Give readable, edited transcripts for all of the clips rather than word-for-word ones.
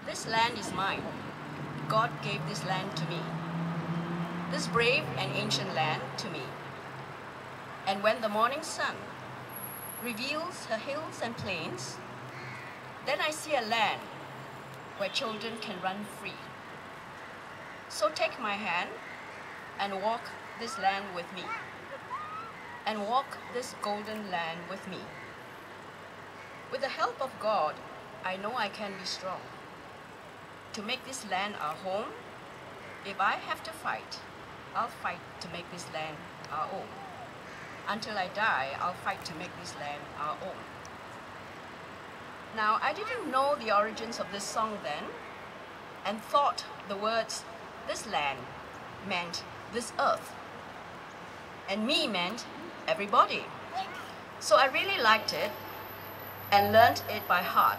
This land is mine. God gave this land to me. This brave and ancient land to me. And when the morning sun reveals her hills and plains, then I see a land where children can run free. So take my hand and walk this land with me, and walk this golden land with me. With the help of God, I know I can be strong. To make this land our home, if I have to fight, I'll fight to make this land our own. Until I die, I'll fight to make this land our own. Now, I didn't know the origins of this song then, and thought the words, this land, meant this earth. And me meant everybody. So I really liked it and learned it by heart,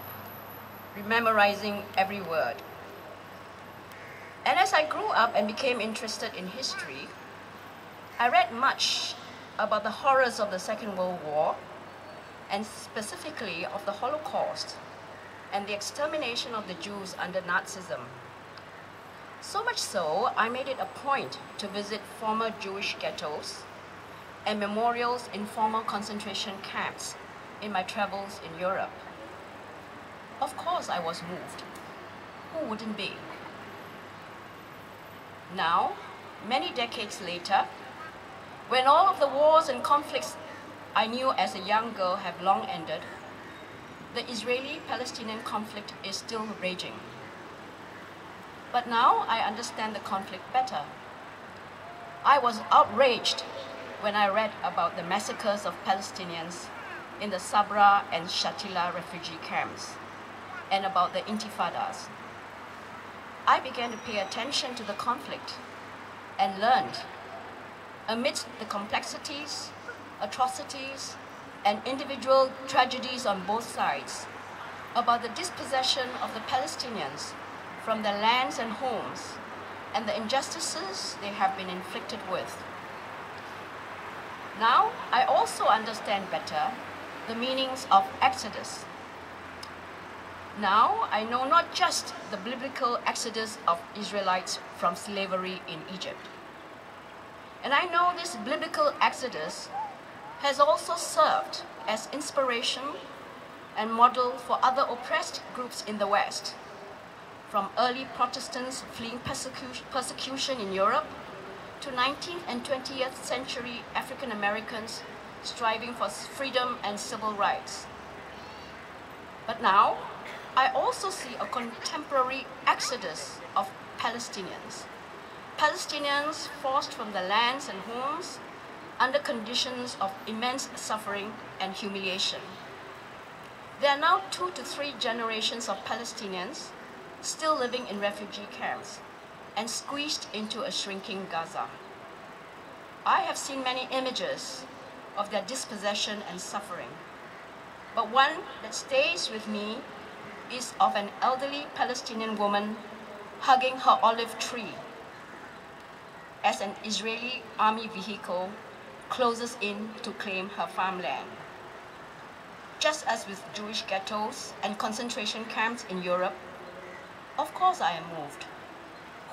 memorizing every word. And as I grew up and became interested in history, I read much about the horrors of the Second World War, and specifically of the Holocaust and the extermination of the Jews under Nazism. So much so, I made it a point to visit former Jewish ghettos and memorials in former concentration camps in my travels in Europe. Of course I was moved. Who wouldn't be? Now, many decades later, when all of the wars and conflicts I knew as a young girl have long ended, the Israeli-Palestinian conflict is still raging. But now I understand the conflict better. I was outraged when I read about the massacres of Palestinians in the Sabra and Shatila refugee camps, and about the intifadas. I began to pay attention to the conflict and learned, amidst the complexities, atrocities, and individual tragedies on both sides, about the dispossession of the Palestinians from their lands and homes, and the injustices they have been inflicted with. Now, I also understand better the meanings of Exodus. Now, I know not just the biblical exodus of Israelites from slavery in Egypt. And I know this biblical exodus has also served as inspiration and model for other oppressed groups in the West, from early Protestants fleeing persecution in Europe to 19th and 20th century African Americans striving for freedom and civil rights. But now, I also see a contemporary exodus of Palestinians. Palestinians forced from their lands and homes under conditions of immense suffering and humiliation. There are now 2 to 3 generations of Palestinians still living in refugee camps and squeezed into a shrinking Gaza. I have seen many images of their dispossession and suffering, but one that stays with me is of an elderly Palestinian woman hugging her olive tree as an Israeli army vehicle closes in to claim her farmland. Just as with Jewish ghettos and concentration camps in Europe, of course I am moved.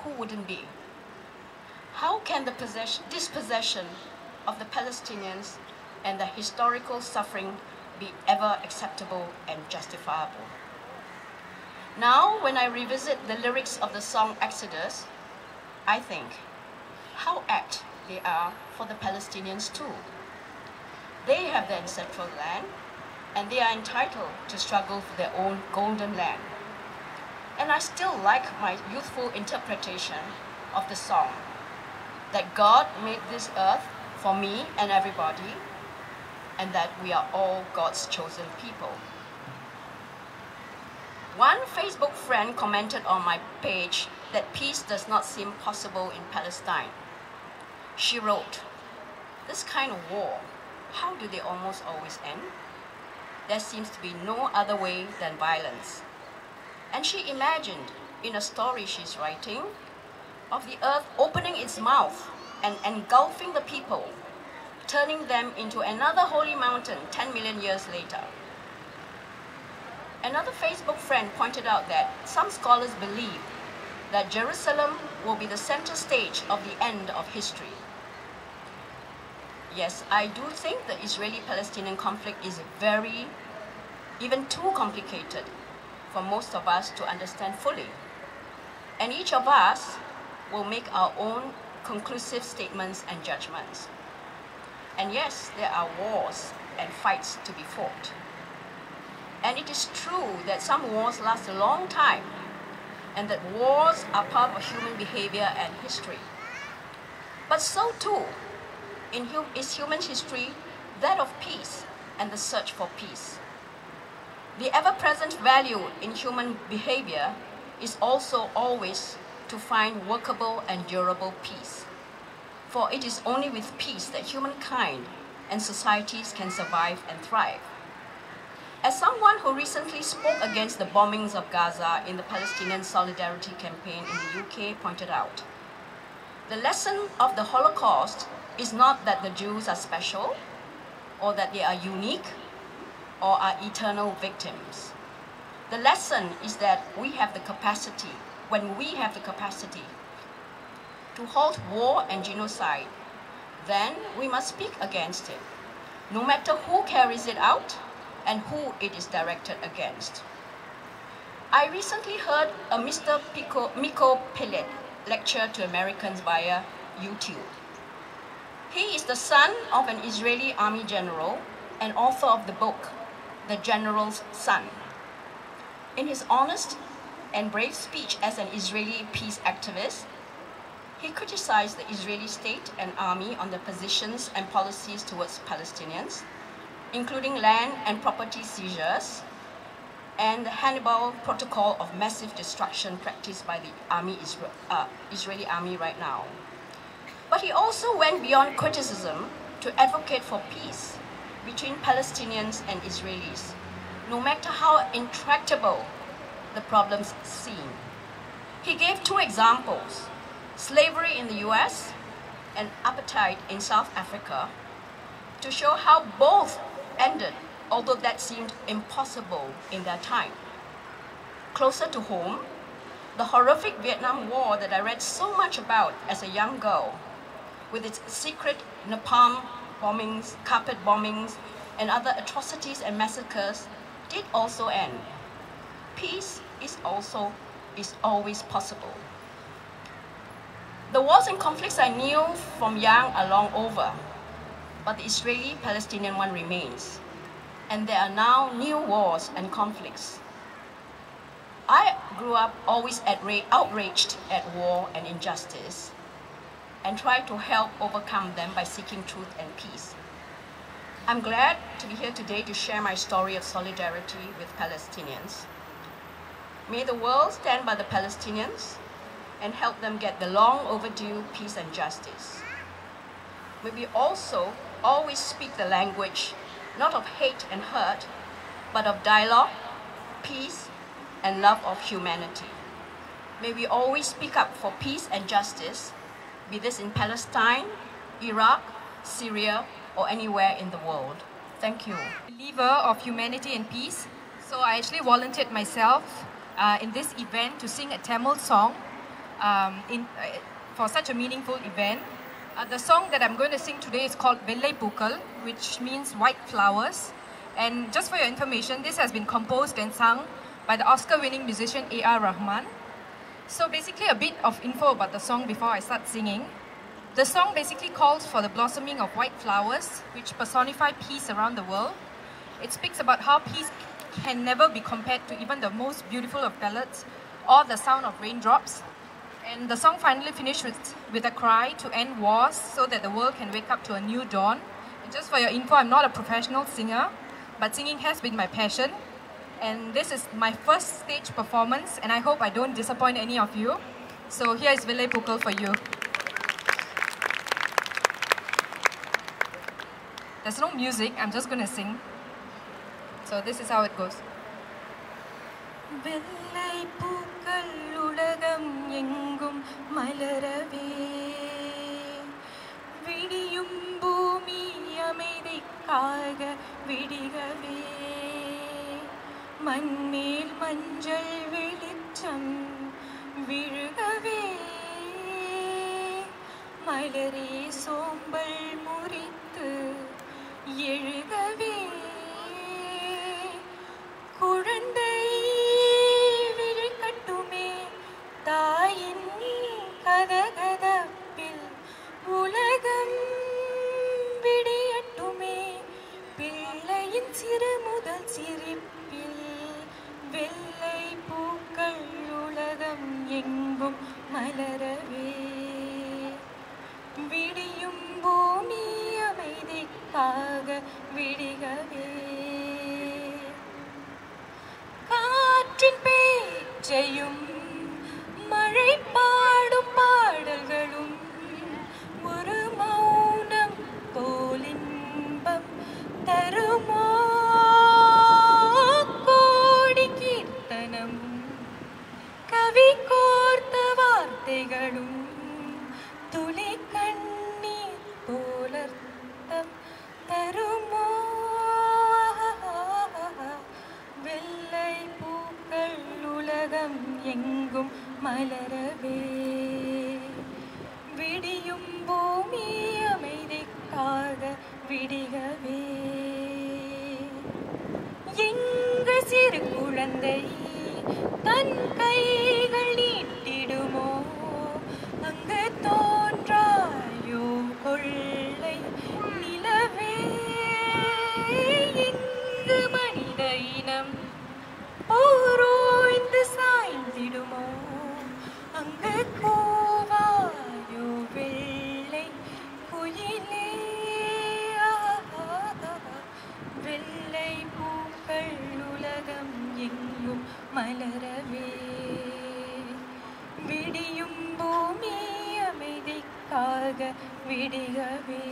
Who wouldn't be? How can the dispossession of the Palestinians and the historical suffering be ever acceptable and justifiable? Now, when I revisit the lyrics of the song Exodus, I think how apt they are for the Palestinians too. They have their ancestral land, and they are entitled to struggle for their own golden land. And I still like my youthful interpretation of the song, that God made this earth for me and everybody, and that we are all God's chosen people. One Facebook friend commented on my page that peace does not seem possible in Palestine. She wrote, "This kind of war, how do they almost always end? There seems to be no other way than violence." And she imagined, in a story she's writing, of the earth opening its mouth and engulfing the people, turning them into another holy mountain 10 million years later. Another Facebook friend pointed out that some scholars believe that Jerusalem will be the center stage of the end of history. Yes, I do think the Israeli-Palestinian conflict is even too complicated for most of us to understand fully. And each of us will make our own conclusive statements and judgments. And yes, there are wars and fights to be fought. And it is true that some wars last a long time, and that wars are part of human behavior and history. But so too is human history that of peace and the search for peace. The ever-present value in human behavior is also always to find workable and durable peace. For it is only with peace that humankind and societies can survive and thrive. As someone who recently spoke against the bombings of Gaza in the Palestinian Solidarity Campaign in the UK pointed out, the lesson of the Holocaust is not that the Jews are special, or that they are unique, or are eternal victims. The lesson is that we have the capacity, when we have the capacity to halt war and genocide, then we must speak against it, no matter who carries it out and who it is directed against. I recently heard a Mr. Miko Pellet lecture to Americans via YouTube. He is the son of an Israeli army general and author of the book, The General's Son. In his honest and brave speech as an Israeli peace activist, he criticized the Israeli state and army on their positions and policies towards Palestinians, including land and property seizures, and the Hannibal protocol of massive destruction practiced by the Israeli army right now. But he also went beyond criticism to advocate for peace between Palestinians and Israelis, no matter how intractable the problems seem. He gave two examples: slavery in the US and apartheid in South Africa, to show how both ended, although that seemed impossible in their time. Closer to home, the horrific Vietnam War that I read so much about as a young girl, with its secret napalm bombings, carpet bombings, and other atrocities and massacres, did also end. Peace is always possible. The wars and conflicts I knew from young are long over, but the Israeli-Palestinian one remains, and there are now new wars and conflicts. I grew up always outraged at war and injustice, and tried to help overcome them by seeking truth and peace. I'm glad to be here today to share my story of solidarity with Palestinians. May the world stand by the Palestinians and help them get the long overdue peace and justice. May we also always speak the language, not of hate and hurt, but of dialogue, peace, and love of humanity. May we always speak up for peace and justice, be this in Palestine, Iraq, Syria, or anywhere in the world. Thank you. Believer of humanity and peace, so I actually volunteered myself in this event to sing a Tamil song for such a meaningful event. The song that I'm going to sing today is called Vellai Pookal, which means white flowers. And just for your information, this has been composed and sung by the Oscar-winning musician A.R. Rahman. So basically a bit of info about the song before I start singing. The song basically calls for the blossoming of white flowers, which personify peace around the world. It speaks about how peace can never be compared to even the most beautiful of ballads or the sound of raindrops. And the song finally finished with a cry to end wars so that the world can wake up to a new dawn. And just for your info, I'm not a professional singer, but singing has been my passion. And this is my first stage performance, and I hope I don't disappoint any of you. So here is Vellai Pookal for you. There's no music, I'm just going to sing. So this is how it goes. Vellai Pookal ulagam engum malarave vidiyum bhoomi amaithikkaga vidigave மண்மேல் மஞ்சள் வெளிச்சம் விழுகவே மலரே சோம்பல் முறித்து எழுகவே குழந்தை விழிக்கட்டுமே தாயின் கதகதப்பில் உலகம் விடியட்டுமே பிள்ளையின் சிறு முதல் சிரிப்பில் வெள்ளை பூக்கள் உலகம் எங்கும் மலரவே விடியும் பூமி அமைதிக்காக விடிகவே காற்றின் பேச்சையும் மழை பாடும் பாடல்களும் ஒரு மௌனம் போலின்பம் தருமோ கோடி கீர்த்தனம் கவி கோர்த்த வார்த்தைகளும் துளி கண்ணீர் போலர்த்தம் தருமோ வெள்ளை பூக்கள் உலகம் எங்கும் மலரவே விடியும் பூமி அமைதிக்காக விடிகவே எங்க சிறு குழந்தை தன் கைகள் நீட்டிடுமோ அங்கு தோன்றாயோ கொள்ளை நிலவே இங்கு மனித இனம் போரோய்ந்து சாய்ந்திடுமோ அங்கு கூவாயோ வெள்ளை குயிலே வெள்ளை பூக்கள் உலகம் எங்கும் மலரவே விடியும் பூமி அமைதிக்காக விடிகவே.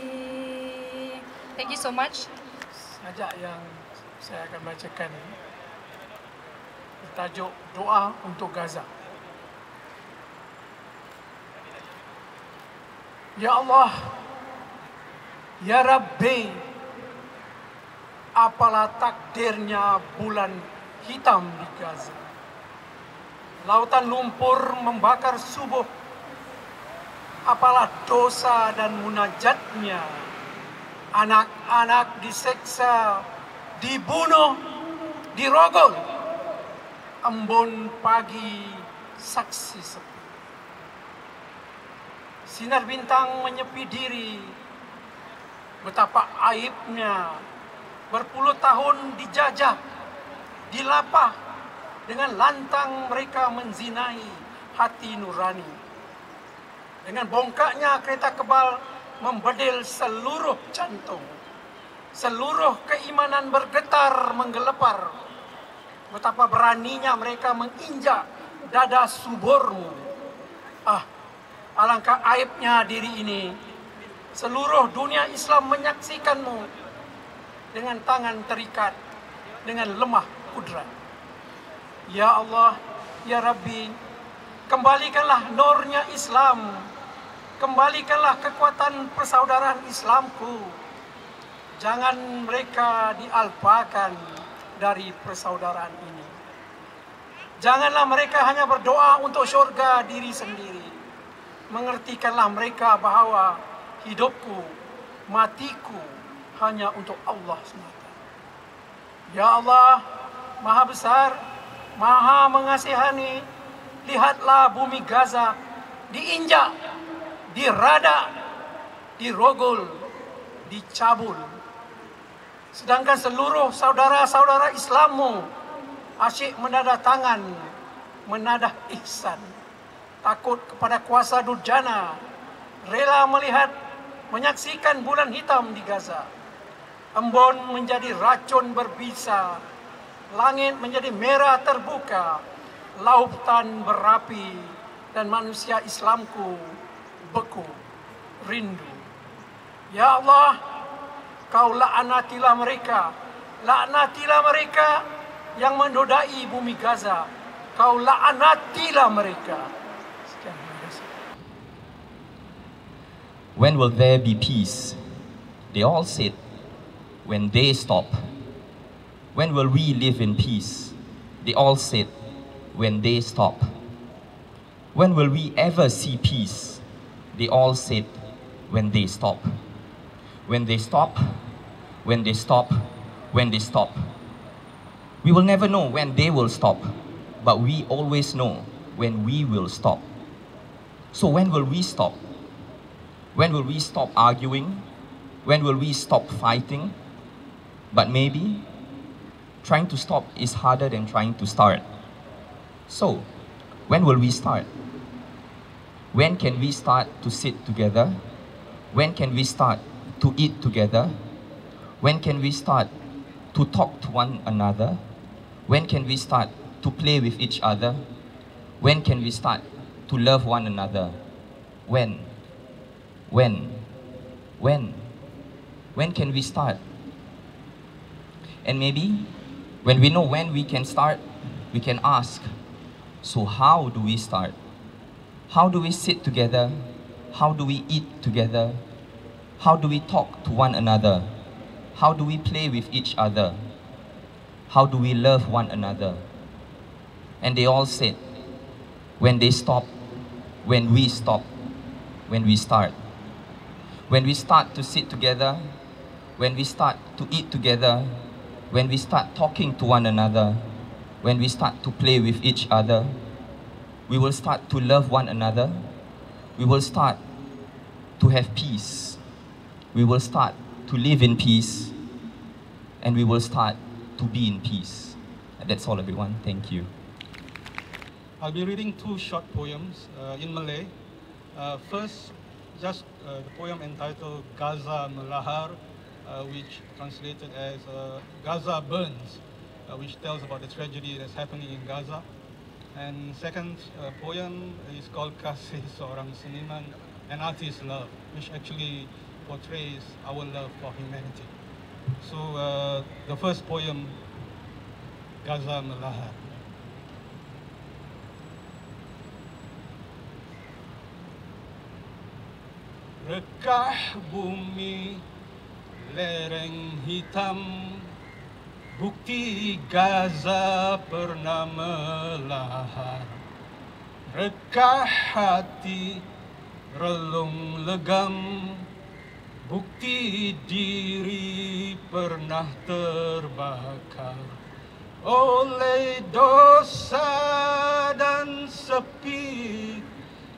Thank you so much. Sajak yang saya akan bacakan bertajuk Doa untuk Gaza. Ya Allah, Ya Rabbi, apalah takdirnya bulan hitam di Gaza. Lautan lumpur membakar subuh. Apalah dosa dan munajatnya. Anak-anak diseksa, dibunuh, dirogol. Embun pagi saksi sepi. Sinar bintang menyepi diri. Betapa aibnya. Berpuluh tahun dijajah, dilapah. Dengan lantang mereka menzinai hati nurani. Dengan bongkaknya kereta kebal membedil seluruh jantung. Seluruh keimanan bergetar menggelepar. Betapa beraninya mereka menginjak dada suburmu. Alangkah aibnya diri ini. Seluruh dunia Islam menyaksikanmu dengan tangan terikat, dengan lemah kudrat. Ya Allah, Ya Rabbi, kembalikanlah nurnya Islam. Kembalikanlah kekuatan persaudaraan Islamku. Jangan mereka dialpakan dari persaudaraan ini. Janganlah mereka hanya berdoa untuk syurga diri sendiri. Mengertikanlah mereka bahawa hidupku, matiku hanya untuk Allah semata. Ya Allah, Maha Besar, Maha Mengasihani, lihatlah bumi Gaza diinjak, diradak, dirogol, dicabul. Sedangkan seluruh saudara-saudara Islammu asyik menadah tangan, menadah ihsan. Takut kepada kuasa durjana, rela melihat, menyaksikan bulan hitam di Gaza. Embun menjadi racun berbisa, langit menjadi merah terbuka, lautan berapi, dan manusia Islamku beku, rindu. Ya Allah, Kau laknatilah mereka. Laknatilah mereka yang menodai bumi Gaza. Kau laknatilah mereka. Sekian, terima kasih. When will there be peace? They all said, when they stop. When will we live in peace? They all said, when they stop. When will we ever see peace? They all said, when they stop. When they stop, when they stop, when they stop. We will never know when they will stop, but we always know when we will stop. So when will we stop? When will we stop arguing? When will we stop fighting? But maybe trying to stop is harder than trying to start. So, when will we start? When can we start to sit together? When can we start to eat together? When can we start to talk to one another? When can we start to play with each other? When can we start to love one another? When? When can we start? And maybe when we know when we can start, we can ask, so how do we start? How do we sit together? How do we eat together? How do we talk to one another? How do we play with each other? How do we love one another? And they all said, when they stop, when we stop, when we start. When we start to sit together, when we start to eat together, when we start talking to one another, when we start to play with each other, we will start to love one another, we will start to have peace, we will start to live in peace, and we will start to be in peace. And that's all, everyone. Thank you. I'll be reading two short poems in Malay. First, just the poem entitled Gaza Melahar, which translated as Gaza Burns, which tells about the tragedy that's happening in Gaza. And second poem is called Kasih Seorang Seniman, an Artist's Love, which actually portrays our love for humanity. So the first poem, Gaza Melahar. Rekah bumi lereng hitam, bukti Gaza pernah melahar. Rekah hati relung legam, bukti diri pernah terbakar oleh dosa dan sepi.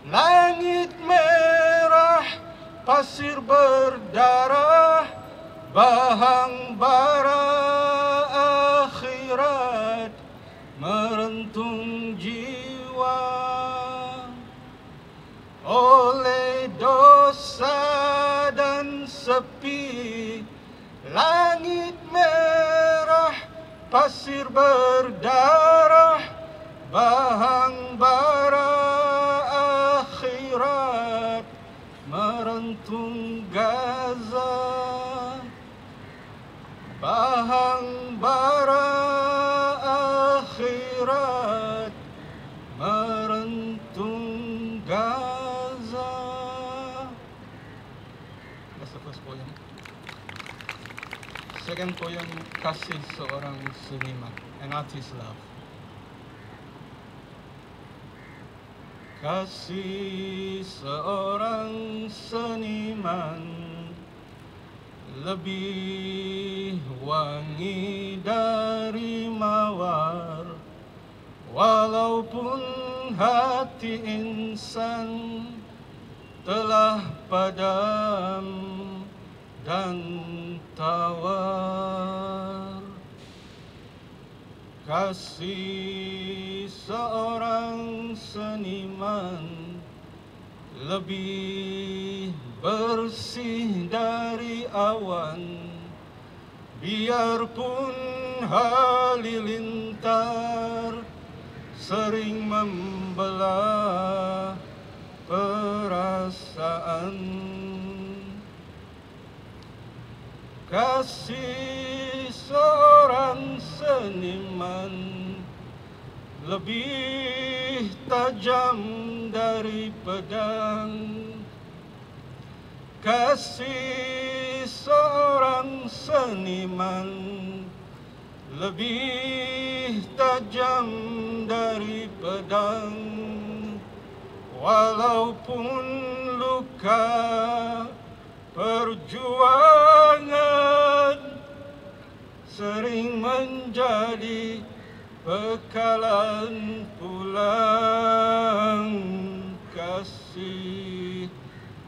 Langit merah, pasir berdarah, bahang bara akhirat merentung jiwa. Oleh dosa dan sepi, langit merah, pasir berdarah, bahang bara akhirat merentung Gaza. Bahang bara akhirat merentung Gaza. That's the first poem. Second poem, Kasih Seorang Seniman, an Artist's Love. Kasih seorang seniman lebih wangi dari mawar, walaupun hati insan telah padam dan tawar. Kasih seorang seniman lebih bersih dari awan, biarpun halilintar sering membelah perasaan. Kasih seorang seniman lebih tajam dari pedang. Kasih seorang seniman lebih tajam dari pedang, walaupun luka perjuangan sering menjadi bekalan pulang. Kasih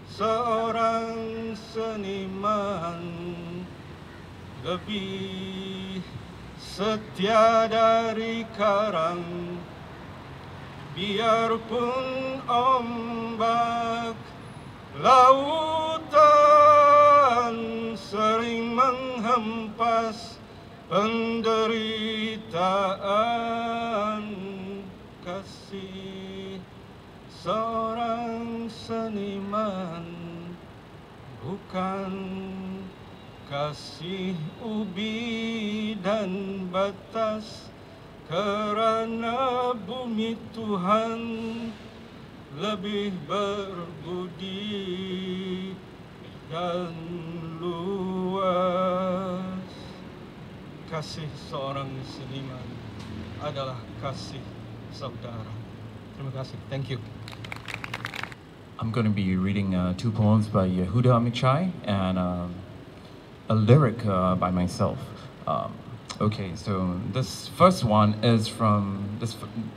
seorang seniman lebih setia dari karang, biarpun ombak lautan sering menghempas penderitaan. Kasih seorang seniman bukan kasih ubi dan batas, kerana bumi Tuhan lebih berbudi dan luas. Kasih seorang seniman adalah kasih saudara. Terima kasih. Thank you. I'm going to be reading two poems by Yehuda Amichai and a lyric by myself. Okay, so this first one is from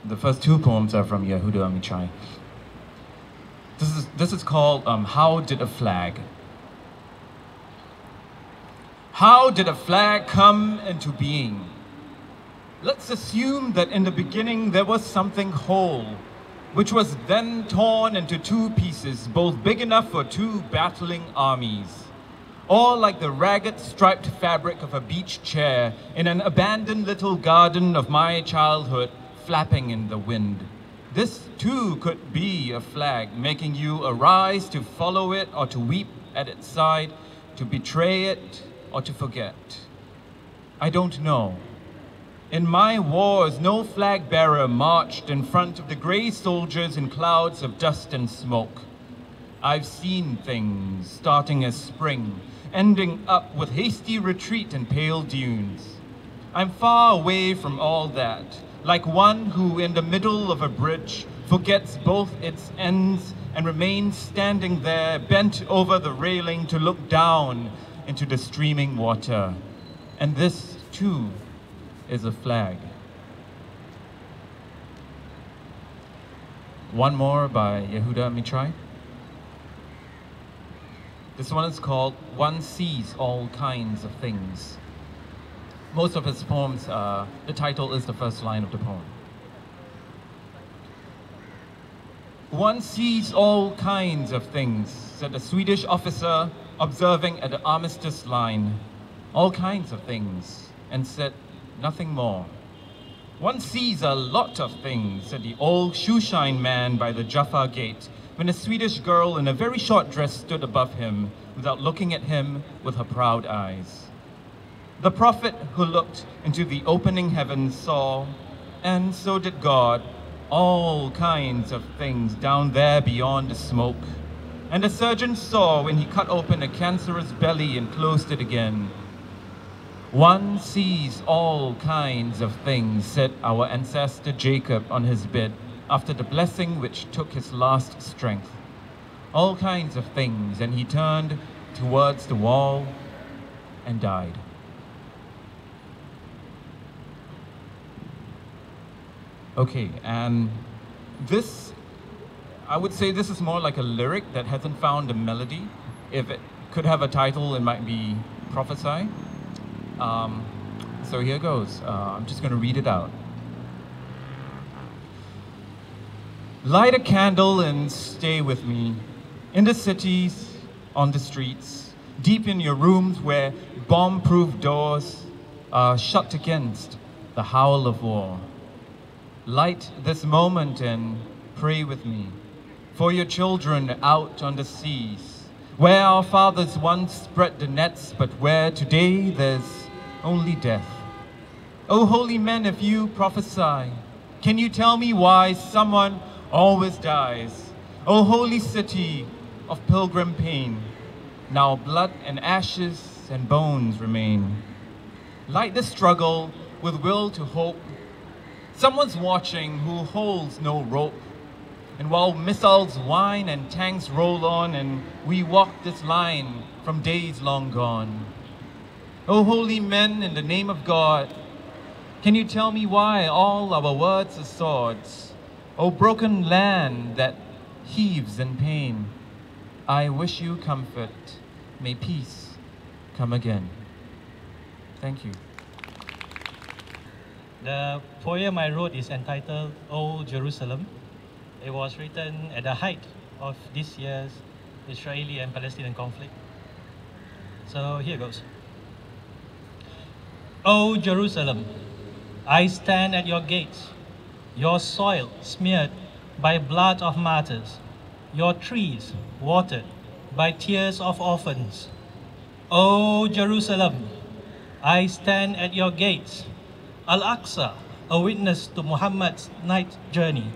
the first two poems are from Yehuda Amichai. This is called How Did a Flag? How did a flag come into being? Let's assume that in the beginning there was something whole, which was then torn into two pieces, both big enough for two battling armies, all like the ragged striped fabric of a beach chair in an abandoned little garden of my childhood, flapping in the wind. This too could be a flag, making you arise to follow it or to weep at its side, to betray it or to forget. I don't know. In my wars, no flag bearer marched in front of the grey soldiers in clouds of dust and smoke. I've seen things starting as spring, ending up with hasty retreat and pale dunes. I'm far away from all that, like one who in the middle of a bridge forgets both its ends and remains standing there, bent over the railing to look down into the streaming water. And this, too, is a flag. One more by Yehuda Amichai. This one is called One Sees All Kinds of Things. Most of his poems, the title is the first line of the poem. One sees all kinds of things, said a Swedish officer observing at the armistice line. All kinds of things, and said nothing more. One sees a lot of things, said the old shoeshine man by the Jaffa gate, when a Swedish girl in a very short dress stood above him, without looking at him with her proud eyes. The prophet who looked into the opening heavens saw, and so did God, all kinds of things down there beyond the smoke. And the surgeon saw when he cut open a cancerous belly and closed it again. One sees all kinds of things, said our ancestor Jacob on his bed, after the blessing which took his last strength. All kinds of things, and he turned towards the wall and died. Okay, and this, I would say this is more like a lyric that hasn't found a melody. If it could have a title, it might be Prophesy. So here goes. I'm just going to read it out. Light a candle and stay with me. In the cities, on the streets, deep in your rooms where bomb-proof doors are shut against the howl of war. Light this moment and pray with me for your children out on the seas, where our fathers once spread the nets, but where today there's only death. Oh, holy men, if you prophesy, can you tell me why someone always dies? Oh, holy city of pilgrim pain, now blood and ashes and bones remain. Light the struggle with will to hope. Someone's watching who holds no rope. And while missiles whine and tanks roll on, and we walk this line from days long gone. O holy men, in the name of God, can you tell me why all our words are swords? O broken land that heaves in pain, I wish you comfort. May peace come again. Thank you. The poem I wrote is entitled O Jerusalem. It was written at the height of this year's Israeli and Palestinian conflict. So here goes. O Jerusalem, I stand at your gates, your soil smeared by blood of martyrs, your trees watered by tears of orphans. O Jerusalem, I stand at your gates, Al-Aqsa, a witness to Muhammad's night journey,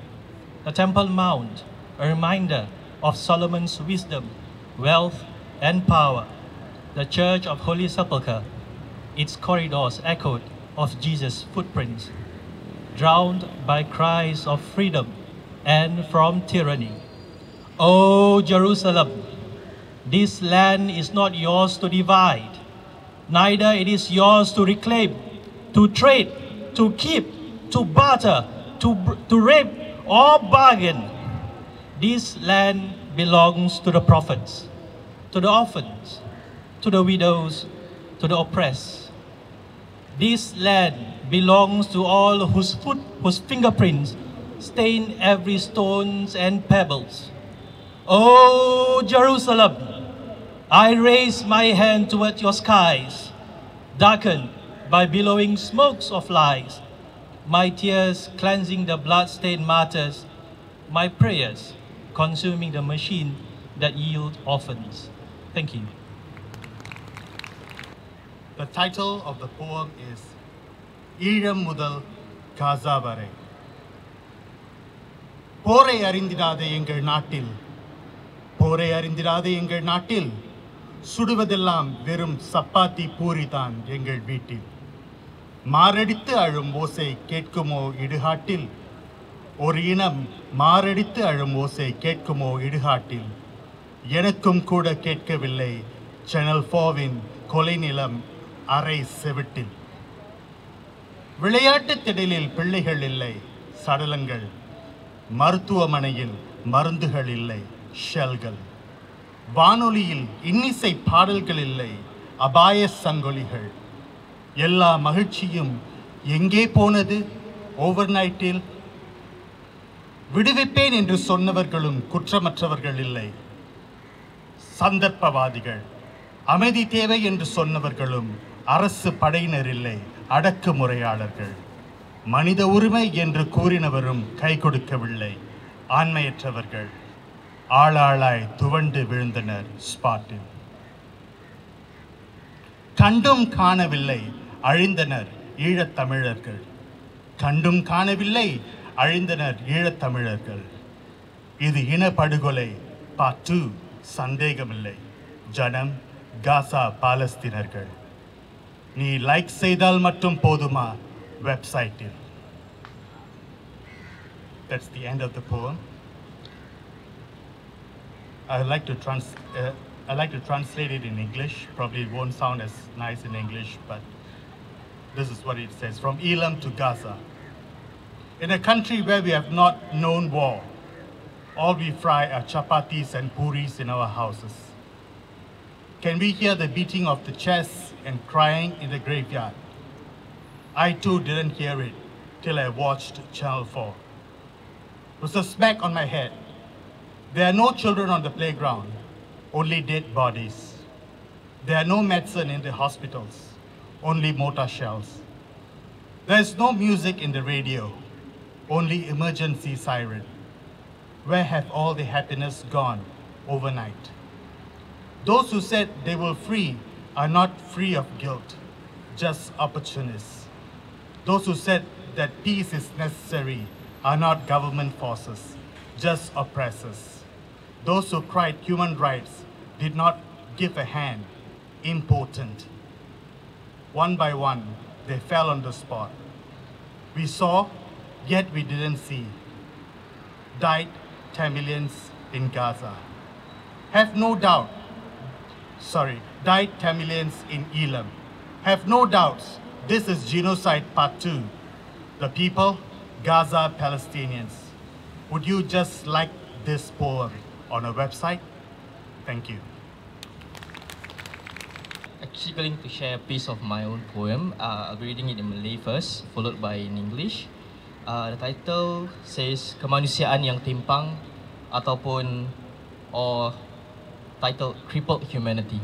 the Temple Mount, a reminder of Solomon's wisdom, wealth, and power, the Church of Holy Sepulchre, its corridors echoed of Jesus' footprints, drowned by cries of freedom and from tyranny. O Jerusalem, this land is not yours to divide, neither it is yours to reclaim, to trade, to keep, to barter, to rape or bargain. This land belongs to the prophets, to the orphans, to the widows, to the oppressed. This land belongs to all whose fingerprints stain every stones and pebbles. O Jerusalem, I raise my hand toward your skies, darkened by billowing smokes of lies, my tears cleansing the blood-stained martyrs, my prayers consuming the machine that yield orphans. Thank you. The title of the poem is Eelam முதல் காசா வரை. போரை அறிந்திடாத எங்கள் நாட்டில், போரை அறிந்திடாத எங்கள் நாட்டில், சுடுவதெல்லாம் வெறும் சப்பாத்தி பூரிதான் எங்கள் வீட்டில். மாரடித்து அழும் ஓசை கேட்குமோ இடுகாட்டில், ஒரு இனம் மாரடித்து அழும் ஓசை கேட்குமோ இடுகாட்டில். எனக்கும் கூட கேட்கவில்லை சேனல் 4வின் கொலை நிலம் அரை செவிட்டில். விளையாட்டு திடலில் பிள்ளைகள் இல்லை, சடலங்கள். மருத்துவமனையில் மருந்துகள் இல்லை, ஷெல்கள். வானொலியில் இன்னிசை பாடல்கள் இல்லை, அபாய சங்கொலிகள். எல்லா மகிழ்ச்சியும் எங்கே போனது ஓவர் நைட்டில்? விடுவிப்பேன் என்று சொன்னவர்களும் குற்றமற்றவர்கள் இல்லை, சந்தர்ப்பவாதிகள். அமைதி தேவை என்று சொன்னவர்களும் அரசு படையினர் இல்லை, அடக்குமுறையாளர்கள். மனித உரிமை என்று கூறினவரும் கை கொடுக்கவில்லை, ஆண்மையற்றவர்கள். ஆளாளாய் துவண்டு விழுந்தனர் ஸ்பாட்டில். கண்டும் காணவில்லை அழிந்தனர் ஈழத்தமிழர்கள், கண்டும் காணவில்லை அழிந்தனர் ஈழத்தமிழர்கள். இது இனப்படுகொலை பார்ட் 2, சந்தேகமில்லை. ஜனம் காசா பாலஸ்தீனர்கள். நீ லைக் செய்தால் மட்டும் போதுமா வெப்சைட்டில்? That's the end of the poem. I'd like to translate it in English. Probably it won't sound as nice in English, but this is what it says. From Elam to Gaza. In a country where we have not known war, all we fry are chapatis and puris in our houses. Can we hear the beating of the chests and crying in the graveyard? I too didn't hear it till I watched Channel 4. It was a smack on my head. There are no children on the playground, only dead bodies. There are no medicine in the hospitals, only mortar shells. There is no music in the radio, only emergency siren. Where have all the happiness gone overnight? Those who said they were free are not free of guilt, just opportunists. Those who said that peace is necessary are not government forces, just oppressors. Those who cried human rights did not give a hand, impotent. One by one, they fell on the spot. We saw, yet we didn't see. Died Tamilians in Gaza. Have no doubt, died Tamilians in Elam. Have no doubts, this is genocide part 2. The people, Gaza Palestinians. Would you just like this poem on a website? Thank you. Actually going to share a piece of my own poem. I'll be reading it in Malay first, followed by in English. The title says Kemanusiaan yang timpang, ataupun or titled Crippled Humanity.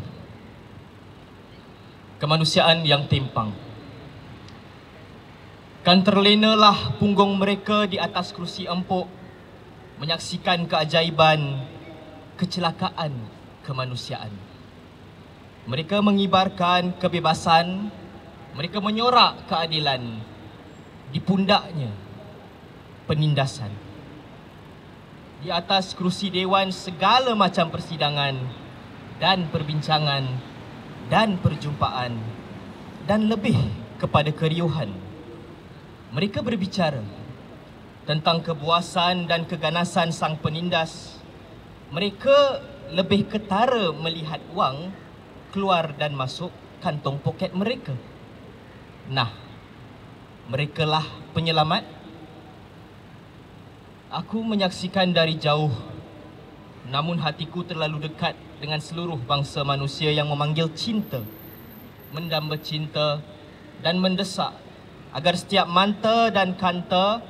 Kemanusiaan yang timpang. Kan terlenalah punggung mereka di atas kerusi empuk, menyaksikan keajaiban, kecelakaan kemanusiaan. Mereka mengibarkan kebebasan, mereka menyorak keadilan, di pundaknya penindasan. Di atas kerusi dewan segala macam persidangan dan perbincangan dan perjumpaan dan lebih kepada keriuhan. Mereka berbicara tentang kebuasan dan keganasan sang penindas. Mereka lebih ketara melihat wang keluar dan masuk kantong poket mereka. Nah, merekalah penyelamat. Aku menyaksikan dari jauh, namun hatiku terlalu dekat dengan seluruh bangsa manusia yang memanggil cinta, mendamba cinta dan mendesak agar setiap manta dan kanta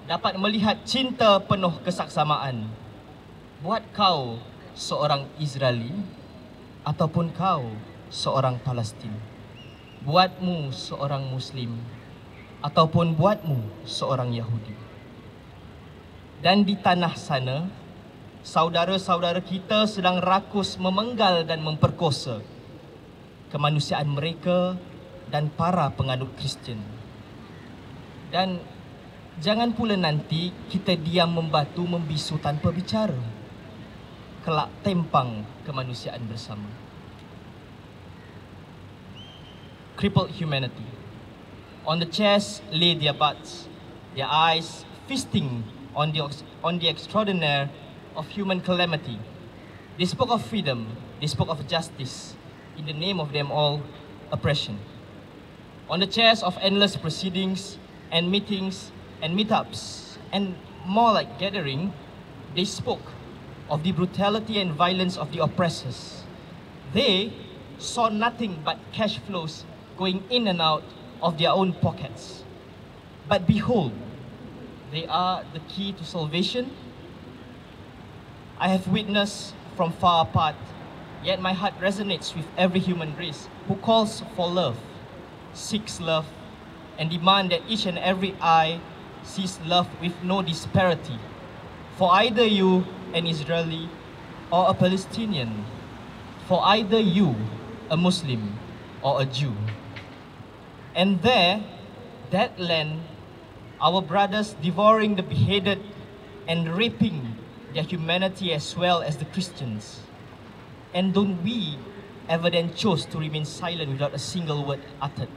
dapat melihat cinta penuh kesaksamaan. Buat kau seorang Israeli ataupun kau seorang Palestin, buatmu seorang Muslim ataupun buatmu seorang Yahudi. Dan di tanah sana, saudara-saudara kita sedang rakus memenggal dan memperkosa kemanusiaan mereka dan para penganut Kristian. Dan jangan pula nanti kita diam membatu membisu tanpa bicara. Kelak tempang kemanusiaan bersama. Crippled humanity. On the chairs lay their butts, their eyes feasting on the extraordinaire of human calamity. They spoke of freedom, they spoke of justice, in the name of them all, oppression. On the chairs of endless proceedings and meetings and meetups and more like gathering, they spoke of the brutality and violence of the oppressors. They saw nothing but cash flows going in and out of their own pockets. But behold, they are the key to salvation. I have witnessed from far apart, yet my heart resonates with every human race who calls for love, seeks love, and demand that each and every eye sees love with no disparity. For either you, an Israeli, or a Palestinian, for either you, a Muslim, or a Jew. And there, that land, our brothers devouring the beheaded and raping their humanity as well as the Christians. And don't we ever then chose to remain silent without a single word uttered?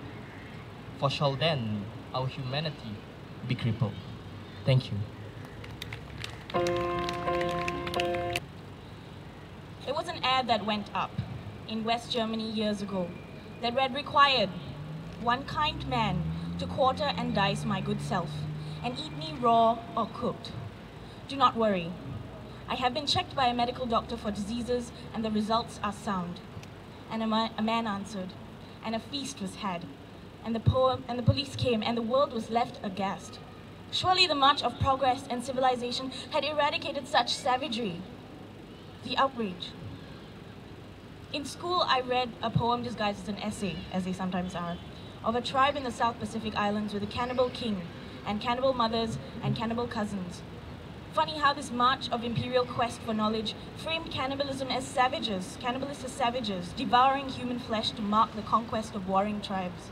For shall then our humanity be crippled? Thank you. There was an ad that went up in West Germany years ago that read, required one kind man to quarter and dice my good self and eat me raw or cooked. Do not worry. I have been checked by a medical doctor for diseases and the results are sound. And a man answered, and a feast was had. And the police came, and the world was left aghast. Surely the march of progress and civilization had eradicated such savagery. The outrage. In school, I read a poem disguised as an essay, as they sometimes are, of a tribe in the South Pacific Islands with a cannibal king, and cannibal mothers, and cannibal cousins. Funny how this march of imperial quest for knowledge framed cannibalism as savages, cannibalists as savages, devouring human flesh to mark the conquest of warring tribes.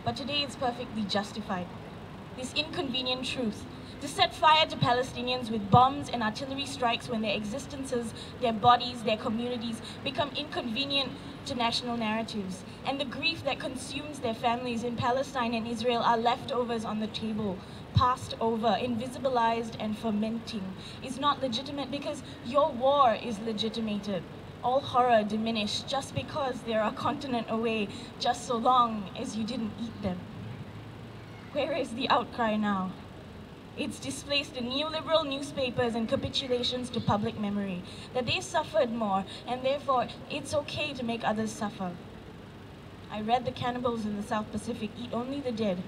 But today it's perfectly justified. This inconvenient truth to set fire to Palestinians with bombs and artillery strikes when their existences, their bodies, their communities become inconvenient to national narratives, and the grief that consumes their families in Palestine and Israel are leftovers on the table, passed over, invisibilized and fermenting, is not legitimate because your war is legitimated. All horror diminished just because they're a continent away, just so long as you didn't eat them. Where is the outcry now? It's displaced in neoliberal newspapers and capitulations to public memory, that they suffered more, and therefore it's okay to make others suffer. I read the cannibals in the South Pacific eat only the dead,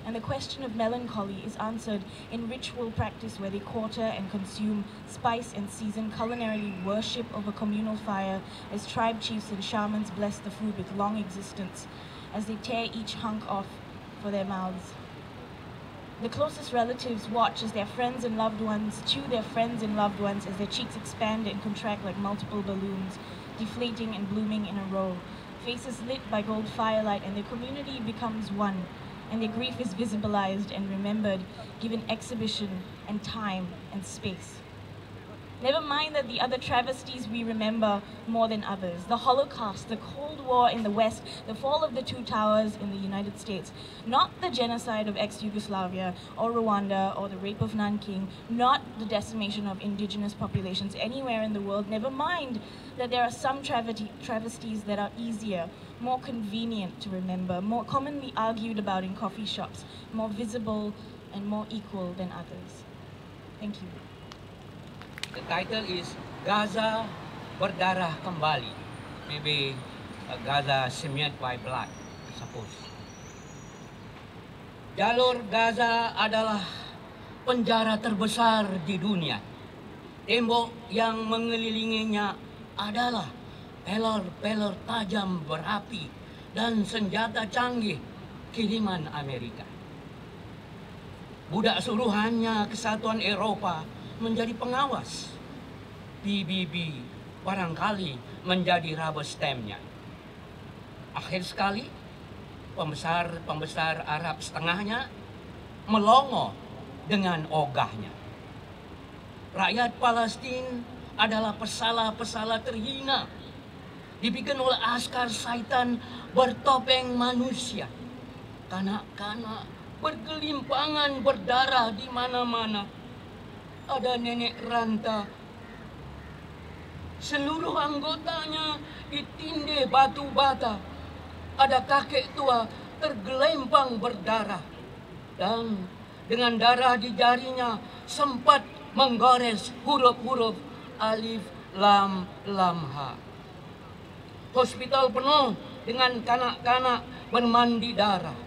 and the question of melancholy is answered in ritual practice where they quarter and consume, spice and season, culinarily worship over communal fire as tribe chiefs and shamans bless the food with long existence, as they tear each hunk off for their mouths. The closest relatives watch as their friends and loved ones chew their friends and loved ones as their cheeks expand and contract like multiple balloons, deflating and blooming in a row, faces lit by gold firelight, and their community becomes one, and their grief is visibilized and remembered, given exhibition and time and space. Never mind that the other travesties we remember more than others, the Holocaust, the Cold War in the West, the fall of the Two Towers in the United States, not the genocide of ex-Yugoslavia or Rwanda or the rape of Nanking, not the decimation of indigenous populations anywhere in the world. Never mind that there are some travesties that are easier, more convenient to remember, more commonly argued about in coffee shops, more visible and more equal than others. Thank you. The title is Gaza Berdarah Kembali. Maybe Gaza smeared by blood, I suppose. Jalur Gaza adalah penjara terbesar di dunia. Tembok yang mengelilinginya adalah pelor-pelor tajam berapi dan senjata canggih kiriman Amerika. Budak suruhannya Kesatuan Eropa menjadi pengawas. PBB barangkali menjadi rubber stamp-nya. Akhir sekali, pembesar-pembesar Arab setengahnya melongo dengan ogahnya. Rakyat Palestina adalah pesala-pesala terhina, dibikin oleh askar syaitan bertopeng manusia. Kanak-kanak bergelimpangan berdarah di mana-mana. Ada nenek ranta, seluruh anggotanya ditindih batu bata. Ada kakek tua tergelempang berdarah, dan dengan darah di jarinya sempat menggores huruf-huruf alif lam lam ha. Hospital penuh dengan kanak-kanak bermandi darah.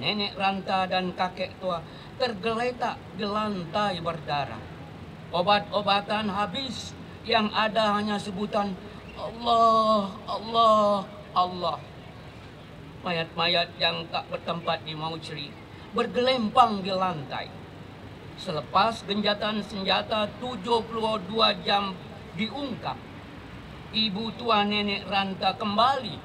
Nenek ranta dan kakek tua tergeletak di lantai berdarah. Obat-obatan habis, yang ada hanya sebutan Allah, Allah, Allah. Mayat-mayat yang tak bertempat di Mayuri bergelempang di lantai. Selepas genjatan senjata 72 jam diungkap, ibu tua nenek ranta kembali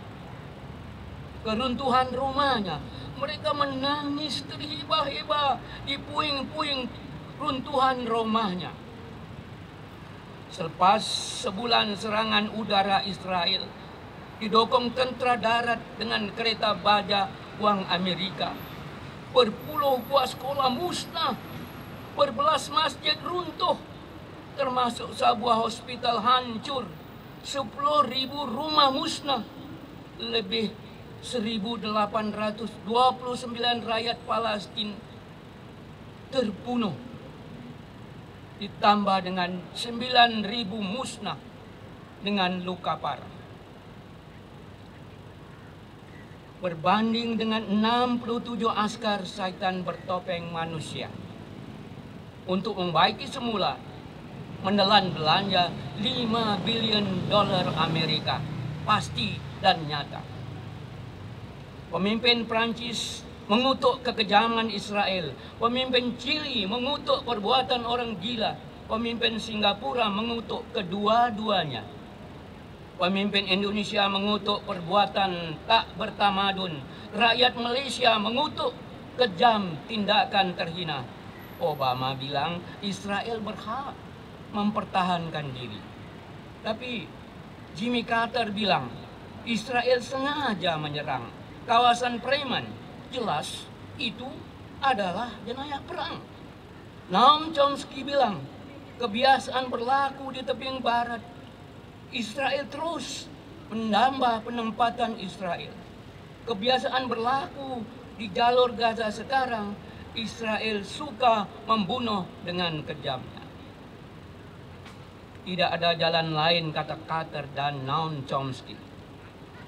ke runtuhan rumahnya. Mereka menangis terhibah-hibah di puing-puing runtuhan rumahnya. Selepas sebulan serangan udara Israel, didokong tentara darat dengan kereta baja uang Amerika, berpuluh buah sekolah musnah, berbelas masjid runtuh, termasuk sebuah hospital hancur, 10.000 rumah musnah, lebih 1.829 rakyat Palestina terbunuh, ditambah dengan 9.000 musnah dengan luka parah. Berbanding dengan 67 askar syaitan bertopeng manusia. Untuk membaiki semula, menelan belanja $5 billion Amerika, pasti dan nyata. Pemimpin Prancis mengutuk kekejaman Israel, pemimpin Chili mengutuk perbuatan orang gila, pemimpin Singapura mengutuk kedua-duanya. Pemimpin Indonesia mengutuk perbuatan tak bertamadun, rakyat Malaysia mengutuk kejam tindakan terhina. Obama bilang Israel berhak mempertahankan diri. Tapi Jimmy Carter bilang Israel sengaja menyerang kawasan preman. Jelas itu adalah jenayah perang. Noam Chomsky bilang kebiasaan berlaku di tebing barat. Israel terus menambah penempatan Israel. Kebiasaan berlaku di jalur Gaza sekarang. Israel suka membunuh dengan kejamnya. Tidak ada jalan lain, kata Carter dan Noam Chomsky.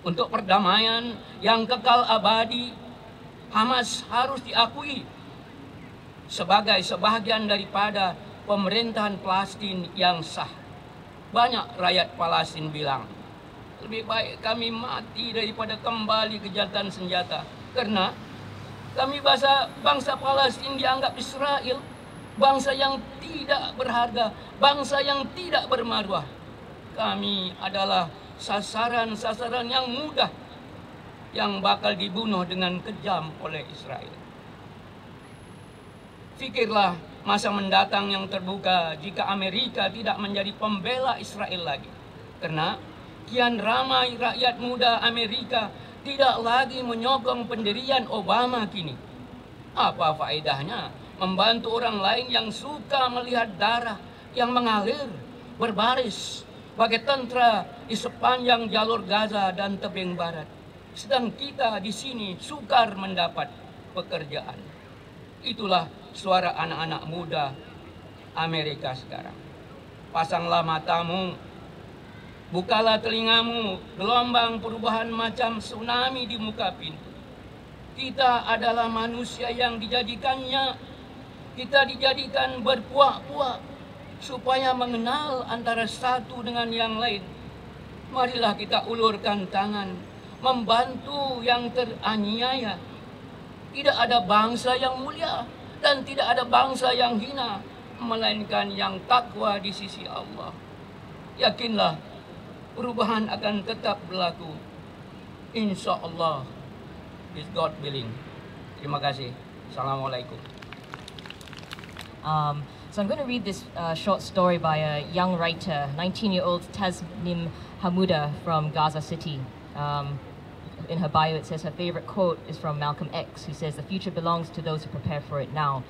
Untuk perdamaian yang kekal abadi, Hamas harus diakui sebagai sebahagian daripada pemerintahan Palestina yang sah. Banyak rakyat Palestina bilang, lebih baik kami mati daripada kembali ke jatan senjata. Karena kami bangsa Palestina dianggap Israel, bangsa yang tidak berharga, bangsa yang tidak bermaruah. Kami adalah sasaran-sasaran yang mudah yang bakal dibunuh dengan kejam oleh Israel. Fikirlah masa mendatang yang terbuka jika Amerika tidak menjadi pembela Israel lagi. Karena kian ramai rakyat muda Amerika tidak lagi menyokong pendirian Obama kini. Apa faedahnya membantu orang lain yang suka melihat darah yang mengalir berbaris bagai tentara di sepanjang jalur Gaza dan tebing barat. Sedang kita di sini sukar mendapat pekerjaan. Itulah suara anak-anak muda Amerika sekarang. Pasanglah matamu, bukalah telingamu, gelombang perubahan macam tsunami di muka pintu. Kita adalah manusia yang dijadikannya, kita dijadikan berpuak-puak supaya mengenal antara satu dengan yang lain. Marilah kita ulurkan tangan, membantu yang teraniaya. Tidak ada bangsa yang mulia dan tidak ada bangsa yang hina, melainkan yang takwa di sisi Allah. Yakinlah, perubahan akan tetap berlaku. Insya Allah, with God willing. Terima kasih. Assalamualaikum. So I'm going to read this short story by a young writer, 19-year-old Tasnim Hamuda from Gaza City. In her bio, it says her favorite quote is from Malcolm X, who says, "The future belongs to those who prepare for it now."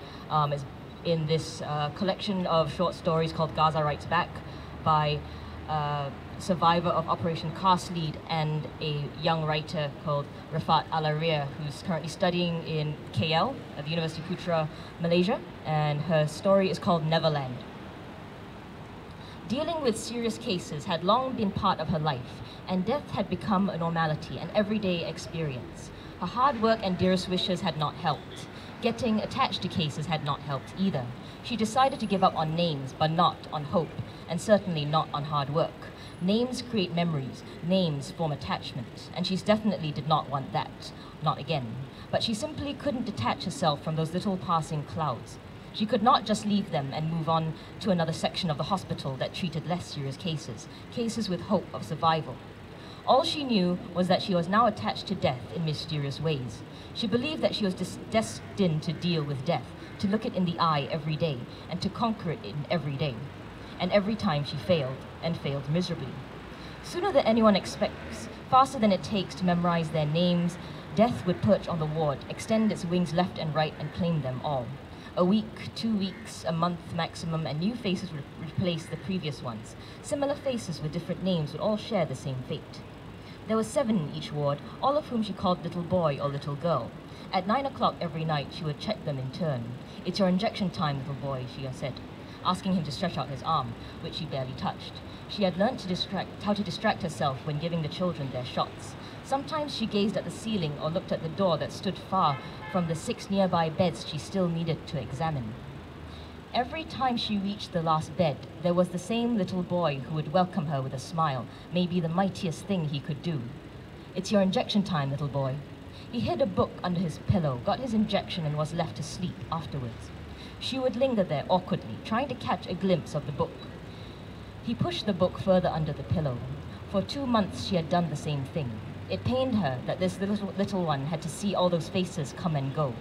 Is in this collection of short stories called Gaza Writes Back by survivor of Operation Cast Lead and a young writer called Rafat Alaria, who's currently studying in KL at the University of Putra, Malaysia, and her story is called Neverland. Dealing with serious cases had long been part of her life, and death had become a normality, an everyday experience. Her hard work and dearest wishes had not helped. Getting attached to cases had not helped either. She decided to give up on names, but not on hope, and certainly not on hard work. Names create memories, names form attachment, and she definitely did not want that, not again. But she simply couldn't detach herself from those little passing clouds. She could not just leave them and move on to another section of the hospital that treated less serious cases, cases with hope of survival. All she knew was that she was now attached to death in mysterious ways. She believed that she was destined to deal with death, to look it in the eye every day, and to conquer it in every day. And every time she failed, and failed miserably. Sooner than anyone expects, faster than it takes to memorize their names, death would perch on the ward, extend its wings left and right, and claim them all. A week, 2 weeks, a month maximum, and new faces would replace the previous ones. Similar faces with different names would all share the same fate. There were 7 in each ward, all of whom she called little boy or little girl. At 9 o'clock every night, she would check them in turn. "It's your injection time, little boy," she said, asking him to stretch out his arm, which he barely touched. She had learnt how to distract herself when giving the children their shots. Sometimes she gazed at the ceiling or looked at the door that stood far from the 6 nearby beds she still needed to examine. Every time she reached the last bed, there was the same little boy who would welcome her with a smile, maybe the mightiest thing he could do. "It's your injection time, little boy." He hid a book under his pillow, got his injection, and was left to sleep afterwards. She would linger there awkwardly, trying to catch a glimpse of the book. He pushed the book further under the pillow. For 2 months she had done the same thing. It pained her that this little one had to see all those faces come and go.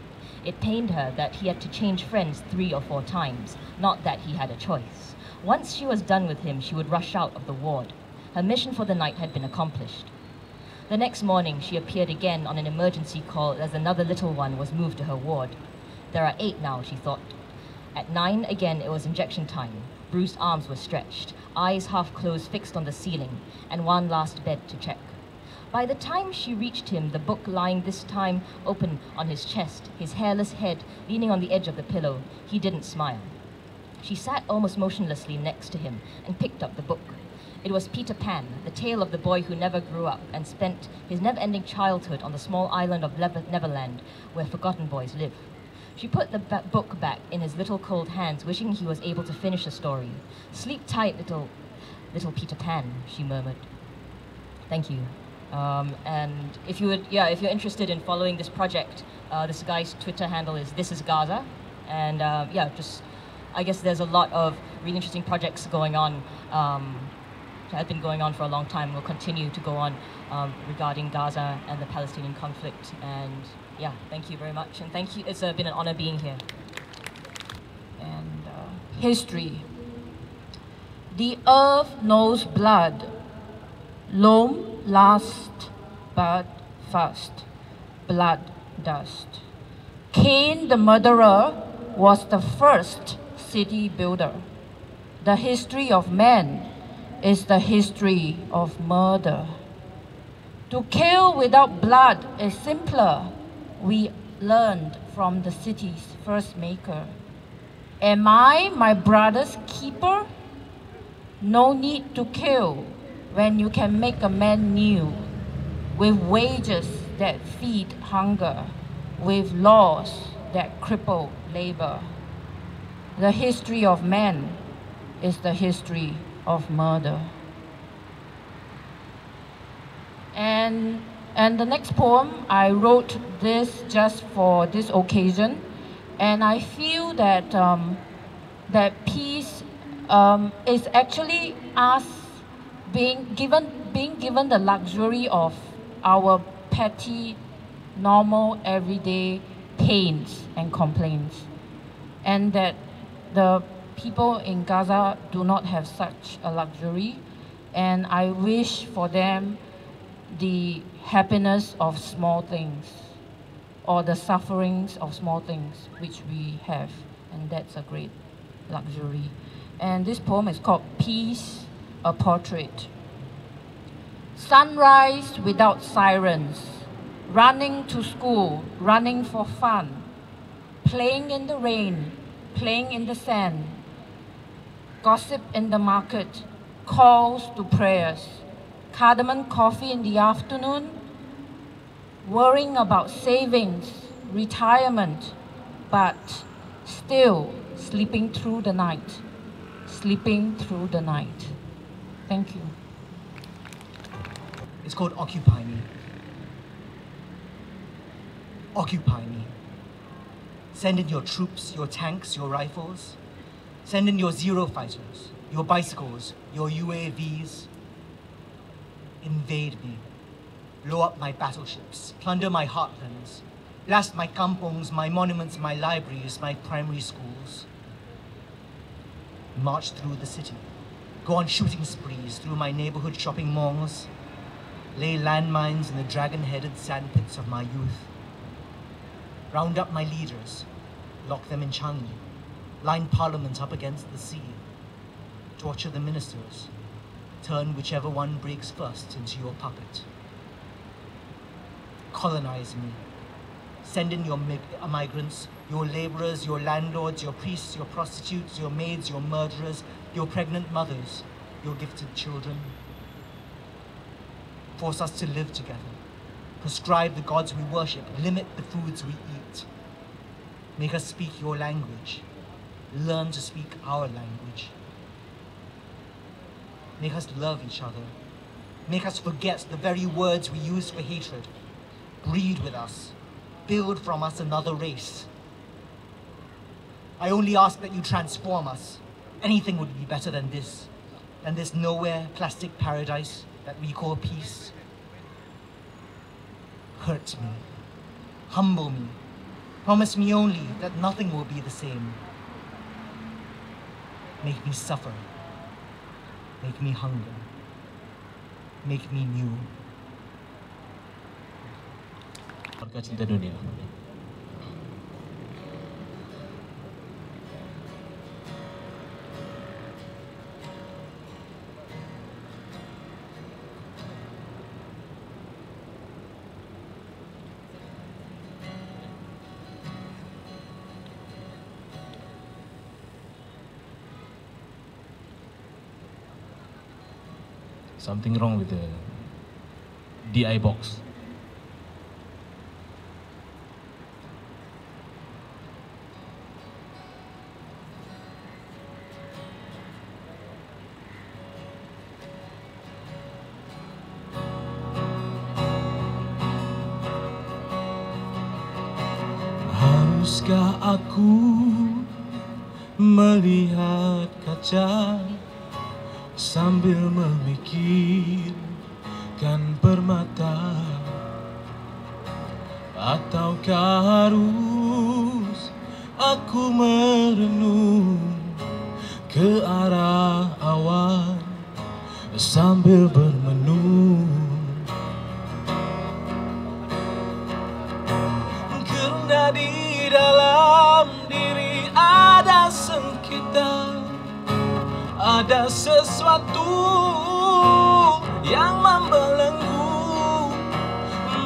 It pained her that he had to change friends 3 or 4 times, not that he had a choice. Once she was done with him, she would rush out of the ward. Her mission for the night had been accomplished. The next morning, she appeared again on an emergency call as another little one was moved to her ward. There are 8 now, she thought. At 9, again, it was injection time. Bruised arms were stretched, eyes half closed fixed on the ceiling, and one last bed to check. By the time she reached him, the book lying this time open on his chest, his hairless head leaning on the edge of the pillow, he didn't smile. She sat almost motionlessly next to him and picked up the book. It was Peter Pan, the tale of the boy who never grew up and spent his never-ending childhood on the small island of Neverland, where forgotten boys live. She put the book back in his little cold hands, wishing he was able to finish the story. "Sleep tight, little Peter Pan," she murmured. "Thank you." And if you're interested in following this project, this guy's Twitter handle is @ThisIsGaza, and I guess there's a lot of really interesting projects going on. That have been going on for a long time, will continue to go on regarding Gaza and the Palestinian conflict. And yeah, thank you very much, and thank you. It's been an honor being here. And history. The earth knows blood. Loam last but fast. Blood dust. Cain the murderer was the first city builder. The history of man is the history of murder. To kill without blood is simpler. We learned from the city's first maker. Am I my brother's keeper? No need to kill when you can make a man new, with wages that feed hunger, with laws that cripple labor. The history of man is the history of murder. And the next poem, I wrote this just for this occasion, and I feel that that peace is actually us being given the luxury of our petty, normal, everyday pains and complaints, and that the people in Gaza do not have such a luxury, and I wish for them the happiness of small things, or the sufferings of small things, which we have, and that's a great luxury. And this poem is called Peace, a Portrait. Sunrise without sirens, running to school, running for fun, playing in the rain, playing in the sand, gossip in the market, calls to prayers, cardamom coffee in the afternoon, worrying about savings, retirement, but still sleeping through the night, sleeping through the night. Thank you. It's called Occupy Me. Occupy me. Send in your troops, your tanks, your rifles. Send in your Zero fighters, your bicycles, your UAVs. Invade me. Blow up my battleships. Plunder my heartlands. Blast my kampongs, my monuments, my libraries, my primary schools. March through the city. Go on shooting sprees through my neighborhood shopping malls. Lay landmines in the dragon-headed sandpits of my youth. Round up my leaders. Lock them in Changi. Line parliament up against the sea. Torture the ministers. Turn whichever one breaks first into your puppet. Colonize me. Send in your migrants, your laborers, your landlords, your priests, your prostitutes, your maids, your murderers, your pregnant mothers, your gifted children. Force us to live together. Prescribe the gods we worship. Limit the foods we eat. Make us speak your language. Learn to speak our language. Make us love each other. Make us forget the very words we use for hatred. Breed with us. Build from us another race. I only ask that you transform us. Anything would be better than this nowhere plastic paradise that we call peace. hurt me, humble me, promise me only that nothing will be the same. Make me suffer, make me hunger, make me new. Warga cinta dunia. Something wrong with the DI box. Haruskah aku melihat kaca sambil memikirkan permata, ataukah harus aku merenung ke arah awan sambil bermenung? Karena di dalam diri ada sengketa, ada sesuatu yang membelenggu,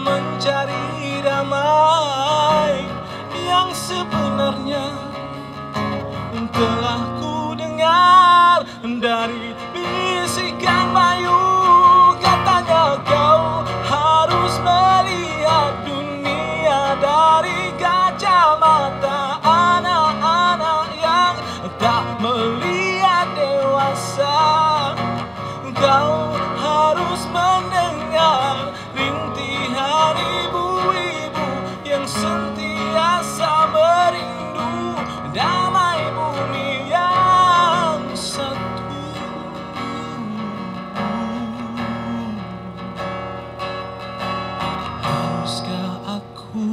mencari damai yang sebenarnya telah ku dengar dari bisikan bayu. Katanya kau harus melihat dunia dari kacamata anak-anak yang tak melihat dewasa. Kau harus mendengar rintihan ibu-ibu yang sentiasa merindu damai bumi yang satu. Haruskah aku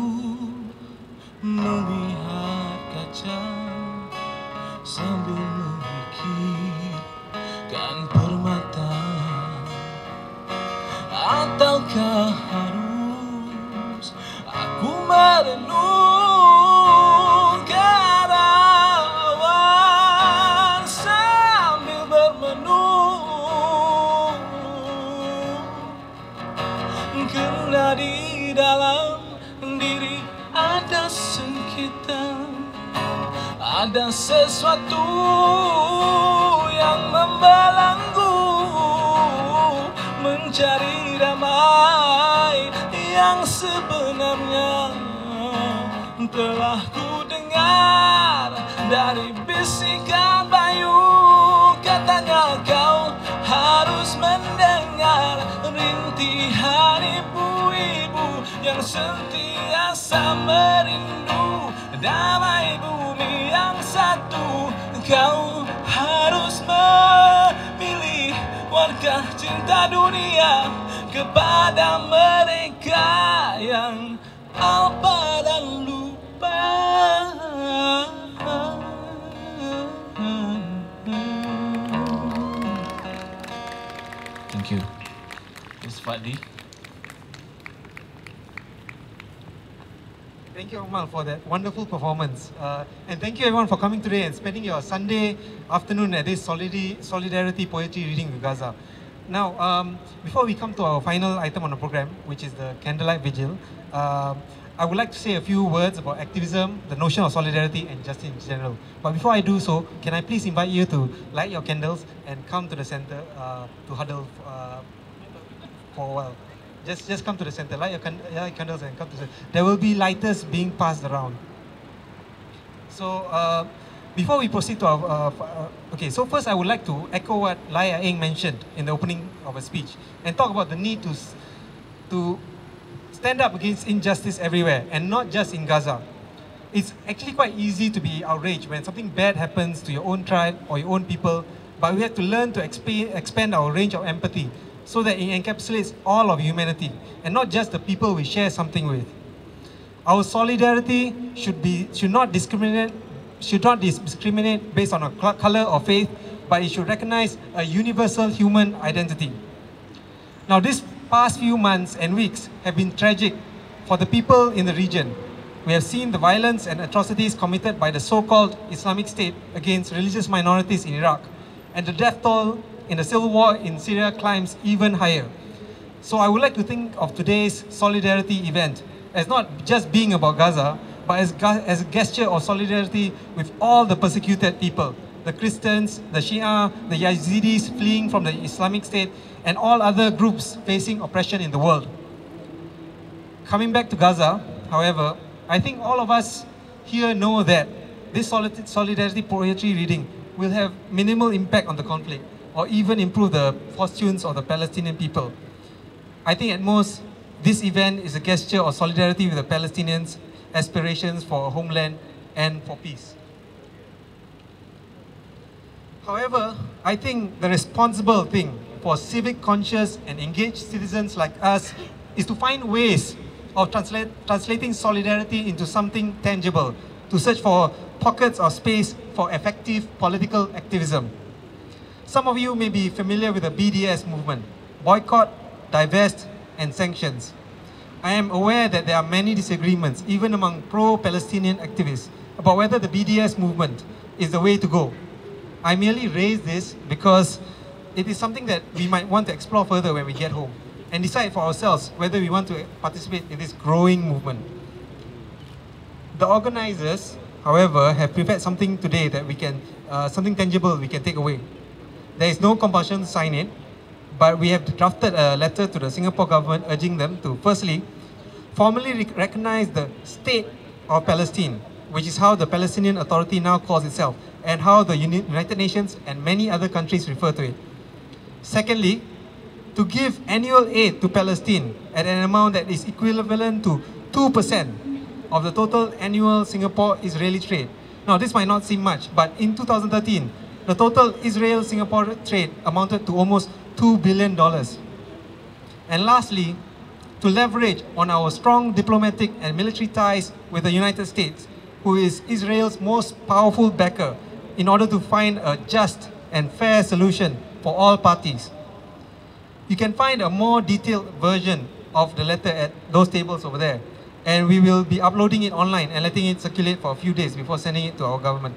melihat kaca sambil memikirkan permata, ataukah harus aku merenung ke arah awan sambil bermenung? Karena di dalam diri ada sengketa, ada sesuatu yang membelenggu, mencari damai yang sebenarnya telah ku dengar dari bisikan bayu. Katanya kau harus mendengar rintihan ibu-ibu yang sentiasa merindu damai bumi yang satu. Kau harus memilih warga cinta dunia kepada mereka yang alpa dan lupa. Thank you. This is Fadil. Thank you, Aqmal, for that wonderful performance. And thank you everyone for coming today and spending your Sunday afternoon at this Solidarity Poetry Reading with Gaza. Now, before we come to our final item on the program, which is the Candlelight Vigil, I would like to say a few words about activism, the notion of solidarity and justice in general. But before I do so, can I please invite you to light your candles and come to the center to huddle for a while. Just come to the center, light your candles and come to the center. There will be lighters being passed around. So before we proceed to our, okay, so first I would like to echo what Lai Ah Eng mentioned in the opening of a speech and talk about the need to stand up against injustice everywhere and not just in Gaza. It's actually quite easy to be outraged when something bad happens to your own tribe or your own people, but we have to learn to expand our range of empathy so that it encapsulates all of humanity and not just the people we share something with. Our solidarity should not discriminate based on a color or faith, but it should recognize a universal human identity. Now, these past few months and weeks have been tragic for the people in the region. We have seen the violence and atrocities committed by the so-called Islamic State against religious minorities in Iraq, and the death toll in the civil war in Syria climbs even higher. So I would like to think of today's solidarity event as not just being about Gaza, but as a gesture of solidarity with all the persecuted people, the Christians, the Shia, the Yazidis fleeing from the Islamic State, and all other groups facing oppression in the world. Coming back to Gaza, however, I think all of us here know that this solidarity poetry reading will have minimal impact on the conflict or even improve the fortunes of the Palestinian people. I think at most, this event is a gesture of solidarity with the Palestinians' aspirations for a homeland and for peace. However, I think the responsible thing for civic conscious and engaged citizens like us is to find ways of translating solidarity into something tangible, to search for pockets of space for effective political activism. Some of you may be familiar with the BDS movement, boycott, divest, and sanctions. I am aware that there are many disagreements, even among pro-Palestinian activists, about whether the BDS movement is the way to go. I merely raise this because it is something that we might want to explore further when we get home and decide for ourselves whether we want to participate in this growing movement. The organizers, however, have prepared something today that we can, something tangible we can take away. There is no compulsion to sign it, but we have drafted a letter to the Singapore government urging them to, firstly, formally recognize the State of Palestine, which is how the Palestinian Authority now calls itself, and how the United Nations and many other countries refer to it. Secondly, to give annual aid to Palestine at an amount that is equivalent to 2% of the total annual Singapore-Israeli trade. Now, this might not seem much, but in 2013, the total Israel-Singapore trade amounted to almost $2 billion. And lastly, to leverage on our strong diplomatic and military ties with the United States, who is Israel's most powerful backer, in order to find a just and fair solution for all parties. You can find a more detailed version of the letter at those tables over there, and we will be uploading it online and letting it circulate for a few days before sending it to our government.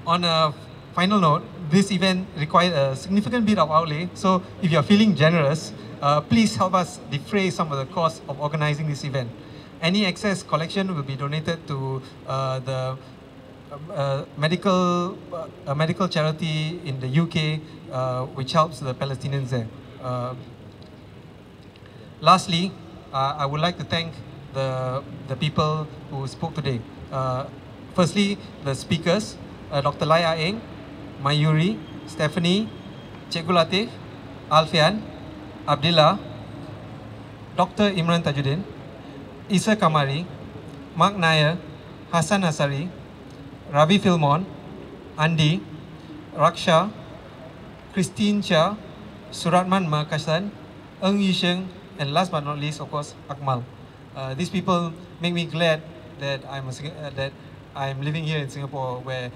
On a final note, this event required a significant bit of outlay, so if you're feeling generous, please help us defray some of the costs of organizing this event. Any excess collection will be donated to the medical charity in the UK, which helps the Palestinians there. Lastly, I would like to thank the people who spoke today. Firstly, the speakers, Dr. Lai Ah Eng, Mayuri, Stephanie, Cikgu Latif, Alfian, Abdillah, Dr. Imran Tajuddin, Isa Kamari, Marc Nair, Hassan Hasarree, Ravi Philemon, Andi, Raksha, Chia, Suratman Markasan, Yi Sheng, and last but not least, of course, Aqmal. These people make me glad that I'm living here in Singapore, where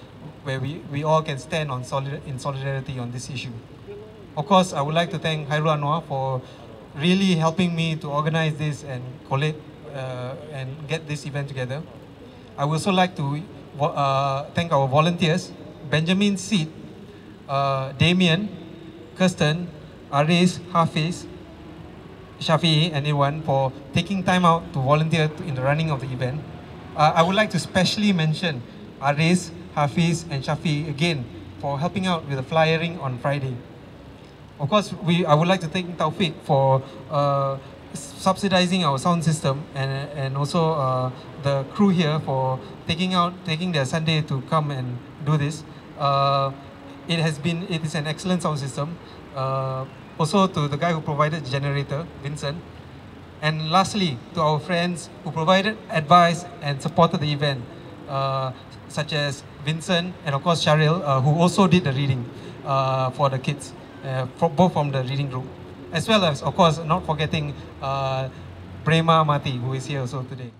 we all can stand in solidarity on this issue. Of course, I would like to thank Khairul Anwar for really helping me to organize this and collate and get this event together. I would also like to thank our volunteers, Benjamin Seed, Damien, Kirsten, Aris, Hafiz, Shafi'i, and everyone for taking time out to volunteer in the running of the event. I would like to specially mention Aris, Hafiz, and Shafi'i again for helping out with the flyering on Friday. Of course, I would like to thank Taufik for subsidizing our sound system, and also the crew here for taking their Sunday to come and do this. It is an excellent sound system. Also to the guy who provided the generator, Vincent. And lastly, to our friends who provided advice and supported the event. such as Vincent and of course Sharil, who also did the reading for the kids, both from the reading group. As well as, of course, not forgetting Prema Mati, who is here also today.